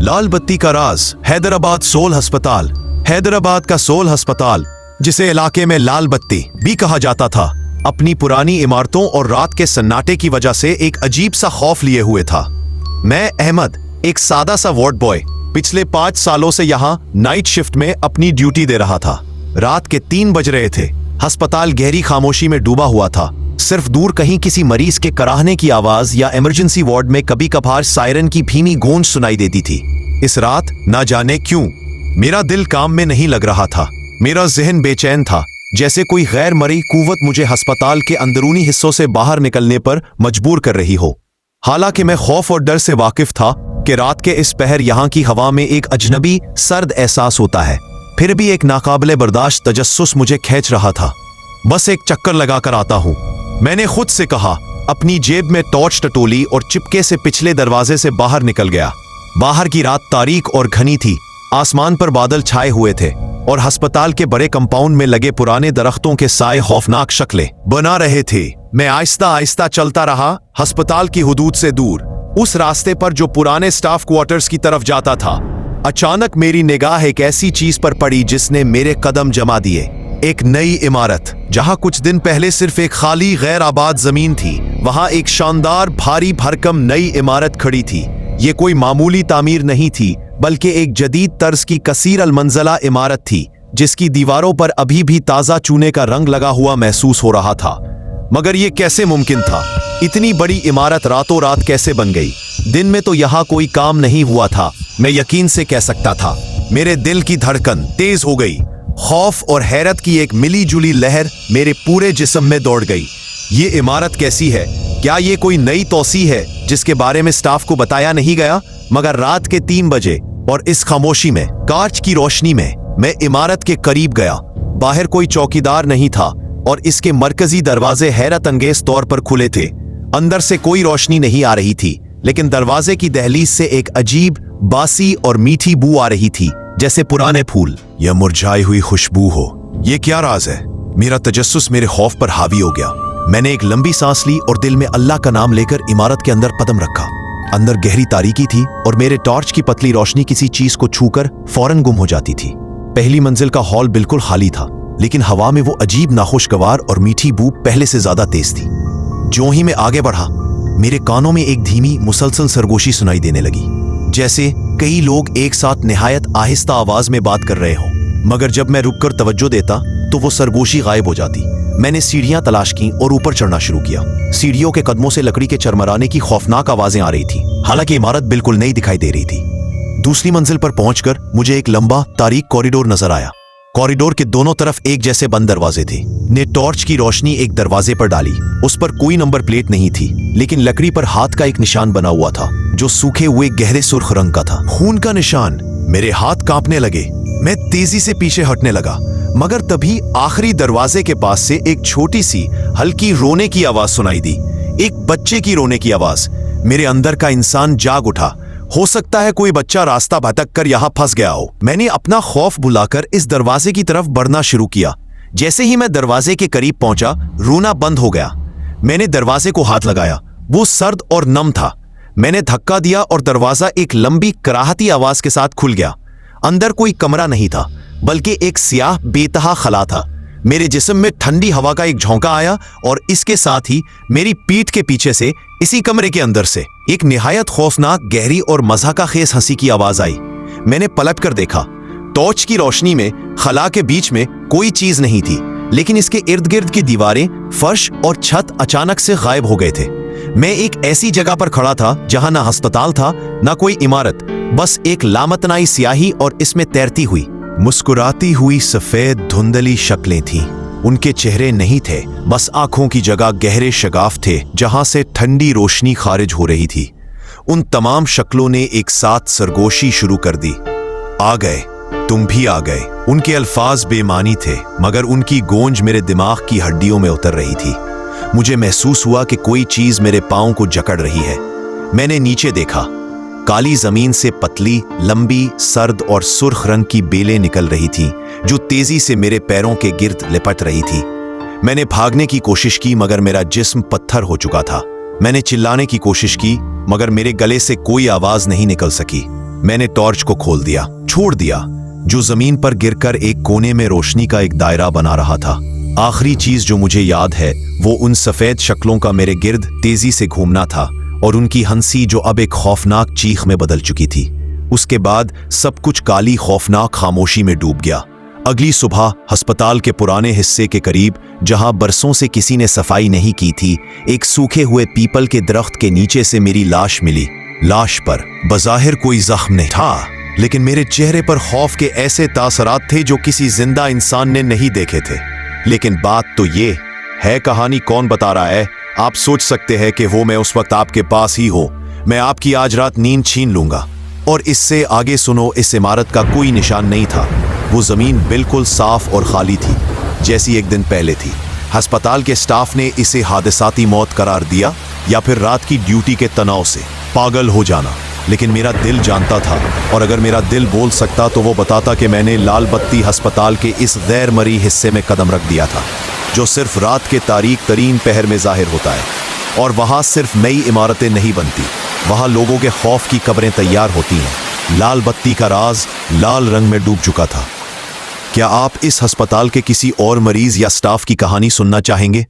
लाल बत्ती का राज। हैदराबाद सोल अस्पताल। हैदराबाद का सोल अस्पताल, जिसे इलाके में लाल बत्ती भी कहा जाता था, अपनी पुरानी इमारतों और रात के सन्नाटे की वजह से एक अजीब सा खौफ लिए हुए था। मैं अहमद, एक सादा सा वार्ड बॉय, पिछले 5 सालों से यहाँ नाइट शिफ्ट में अपनी ड्यूटी दे रहा था। रात के 3 बज रहे थे। अस्पताल गहरी खामोशी में डूबा हुआ था। सिर्फ दूर कहीं किसी मरीज के कराहने की आवाज या इमरजेंसी वार्ड में कभी कभार सायरन की धीमी गूंज सुनाई देती थी। इस रात ना जाने क्यों मेरा दिल काम में नहीं लग रहा था। मेरा जहन बेचैन था, जैसे कोई गैर मरी कुव्वत मुझे अस्पताल के अंदरूनी हिस्सों से बाहर निकलने पर मजबूर कर रही हो। हालांकि मैं खौफ और डर से वाकिफ था कि रात के इस पहर यहाँ की हवा में एक अजनबी सर्द एहसास होता है, फिर भी एक नाकाबिले बर्दाश्त तजस्सुस मुझे खींच रहा था। बस एक चक्कर लगाकर आता हूँ, मैंने खुद से कहा। अपनी जेब में टॉर्च टटोली और चिपके से पिछले दरवाजे से बाहर निकल गया। बाहर की रात तारीक और घनी थी। आसमान पर बादल छाए हुए थे और अस्पताल के बड़े कंपाउंड में लगे पुराने दरख्तों के साए खौफनाक शक्लें बना रहे थे। मैं आहिस्ता आहिस्ता चलता रहा, अस्पताल की हुदूद से दूर, उस रास्ते पर जो पुराने स्टाफ क्वार्टर्स की तरफ जाता था। अचानक मेरी निगाह एक ऐसी चीज पर पड़ी जिसने मेरे कदम जमा दिए। एक नई इमारत, जहां कुछ दिन पहले सिर्फ एक खाली गैर आबाद जमीन थी, वहां एक शानदार भारी भरकम नई इमारत खड़ी थी। ये कोई मामूली तामीर नहीं थी, बल्कि एक जदीद तर्ज की कसीर अलमंजला इमारत थी, जिसकी दीवारों पर अभी भी ताजा चूने का रंग लगा हुआ महसूस हो रहा था। मगर ये कैसे मुमकिन था? इतनी बड़ी इमारत रातों रात कैसे बन गई? दिन में तो यहाँ कोई काम नहीं हुआ था, मैं यकीन से कह सकता था। मेरे दिल की धड़कन तेज हो गई। खौफ और हैरत की एक मिली जुली लहर मेरे पूरे जिस्म में दौड़ गई। ये इमारत कैसी है? क्या ये कोई नई तौसी है जिसके बारे में स्टाफ को बताया नहीं गया? मगर रात के 3 बजे और इस खामोशी में, कांच की रोशनी में, मैं इमारत के करीब गया। बाहर कोई चौकीदार नहीं था और इसके मरकजी दरवाजे हैरत अंगेज तौर पर खुले थे। अंदर से कोई रोशनी नहीं आ रही थी, लेकिन दरवाजे की दहलीज से एक अजीब बासी और मीठी बू आ रही थी, जैसे पुराने फूल या मुरझाई हुई खुशबू हो। ये क्या राज है? मेरा तजस्सुस मेरे खौफ पर हावी हो गया। मैंने एक लंबी सांस ली और दिल में अल्लाह का नाम लेकर इमारत के अंदर कदम रखा। अंदर गहरी तारीकी थी और मेरे टॉर्च की पतली रोशनी किसी चीज को छूकर फौरन गुम हो जाती थी। पहली मंजिल का हॉल बिल्कुल खाली था, लेकिन हवा में वो अजीब नाखुशगवार और मीठी बू पहले से ज्यादा तेज थी। जो ही मैं आगे बढ़ा, मेरे कानों में एक धीमी मुसलसल सरगोशी सुनाई देने लगी, जैसे कई लोग एक साथ निहायत आहिस्ता आवाज में बात कर रहे हों। मगर जब मैं रुककर तवज्जो देता तो वो सरगोशी गायब हो जाती। मैंने सीढ़ियां तलाश की और ऊपर चढ़ना शुरू किया। सीढ़ियों के कदमों से लकड़ी के चरमराने की खौफनाक आवाजें आ रही थी, हालांकि इमारत बिल्कुल नई दिखाई दे रही थी। दूसरी मंजिल पर पहुंचकर मुझे एक लंबा तारीक कॉरिडोर नजर आया। कॉरिडोर के दोनों तरफ एक जैसे बंद दरवाजे थे। ने टॉर्च की रोशनी एक दरवाजे पर डाली। उस पर कोई नंबर प्लेट नहीं थी, लेकिन लकड़ी पर हाथ का एक निशान बना हुआ था, जो सूखे हुए गहरे सुर्ख रंग का था। खून का निशान। मेरे हाथ कांपने लगे। मैं तेजी से पीछे हटने लगा, मगर तभी आखिरी दरवाजे के पास से एक छोटी सी हल्की रोने की आवाज सुनाई दी। एक बच्चे की रोने की आवाज। मेरे अंदर का इंसान जाग उठा। हो सकता है कोई बच्चा रास्ता भटक कर यहाँ फंस गया हो। मैंने अपना खौफ भुलाकर इस दरवाजे की तरफ बढ़ना शुरू किया। जैसे ही मैं दरवाजे के करीब पहुंचा, रोना बंद हो गया। मैंने दरवाजे को हाथ लगाया, वो सर्द और नम था। मैंने धक्का दिया और दरवाजा एक लंबी कराहती आवाज के साथ खुल गया। अंदर कोई कमरा नहीं था, बल्कि एक सियाह बेतहा खला था। मेरे जिस्म में ठंडी हवा का एक झोंका आया और इसके साथ ही मेरी पीठ के पीछे से, इसी कमरे के अंदर से, एक निहायत खौफनाक, गहरी और मज़ाका खेज हंसी की आवाज आई। मैंने पलट कर देखा। टॉर्च की रोशनी में खला के बीच में कोई चीज नहीं थी, लेकिन इसके इर्द गिर्द की दीवारें, फर्श और छत अचानक से गायब हो गए थे। मैं एक ऐसी जगह पर खड़ा था जहां ना अस्पताल था, ना कोई इमारत, बस एक लामतनाई स्याही और इसमें तैरती हुई, मुस्कुराती हुई सफेद धुंधली शक्लें थीं। उनके चेहरे नहीं थे, बस आंखों की जगह गहरे शगाफ थे जहां से ठंडी रोशनी खारिज हो रही थी। उन तमाम शक्लों ने एक साथ सरगोशी शुरू कर दी। आ गए, तुम भी आ गए। उनके अल्फाज बेमानी थे, मगर उनकी गूंज मेरे दिमाग की हड्डियों में उतर रही थी। मुझे महसूस हुआ कि कोई चीज मेरे पांव को जकड़ रही है। मैंने नीचे देखा। काली जमीन से पतली, लंबी, सर्द और सुर्ख रंग की बेलें निकल रही थीं, जो तेजी से मेरे पैरों के गिर्द लिपट रही थी। मैंने भागने की कोशिश की, मगर मेरा जिस्म पत्थर हो चुका था। मैंने चिल्लाने की कोशिश की, मगर मेरे गले से कोई आवाज नहीं निकल सकी। मैंने टॉर्च को खोल दिया, छोड़ दिया, जो जमीन पर गिरकर एक कोने में रोशनी का एक दायरा बना रहा था। आखिरी चीज जो मुझे याद है वो उन सफेद शक्लों का मेरे गिर्द तेजी से घूमना था और उनकी हंसी जो अब एक खौफनाक चीख में बदल चुकी थी। उसके बाद सब कुछ काली खौफनाक खामोशी में डूब गया। अगली सुबह अस्पताल के पुराने हिस्से के करीब, जहां बरसों से किसी ने सफाई नहीं की थी, एक सूखे हुए पीपल के दरख्त के नीचे से मेरी लाश मिली। लाश पर बज़ाहिर कोई जख्म नहीं था, लेकिन मेरे चेहरे पर खौफ के ऐसे तासरात थे जो किसी जिंदा इंसान ने नहीं देखे थे। लेकिन बात तो ये है, कहानी कौन बता रहा है? आप सोच सकते हैं कि वो मैं उस वक्त आपके पास ही हो। मैं आपकी आज रात नींद छीन लूंगा। और इससे आगे सुनो, इस इमारत का कोई निशान नहीं था। वो जमीन बिल्कुल साफ और खाली थी, जैसी एक दिन पहले थी। अस्पताल के स्टाफ ने इसे हादसाती मौत करार दिया या फिर रात की ड्यूटी के तनाव से पागल हो जाना। लेकिन मेरा दिल जानता था, और अगर मेरा दिल बोल सकता तो वो बताता कि मैंने लाल बत्ती अस्पताल के इस गैर मरी हिस्से में कदम रख दिया था, जो सिर्फ रात के तारीक तरीन पहर में जाहिर होता है। और वहाँ सिर्फ नई इमारतें नहीं बनती, वहाँ लोगों के खौफ की कब्रें तैयार होती हैं। लाल बत्ती का राज लाल रंग में डूब चुका था। क्या आप इस अस्पताल के किसी और मरीज या स्टाफ की कहानी सुनना चाहेंगे?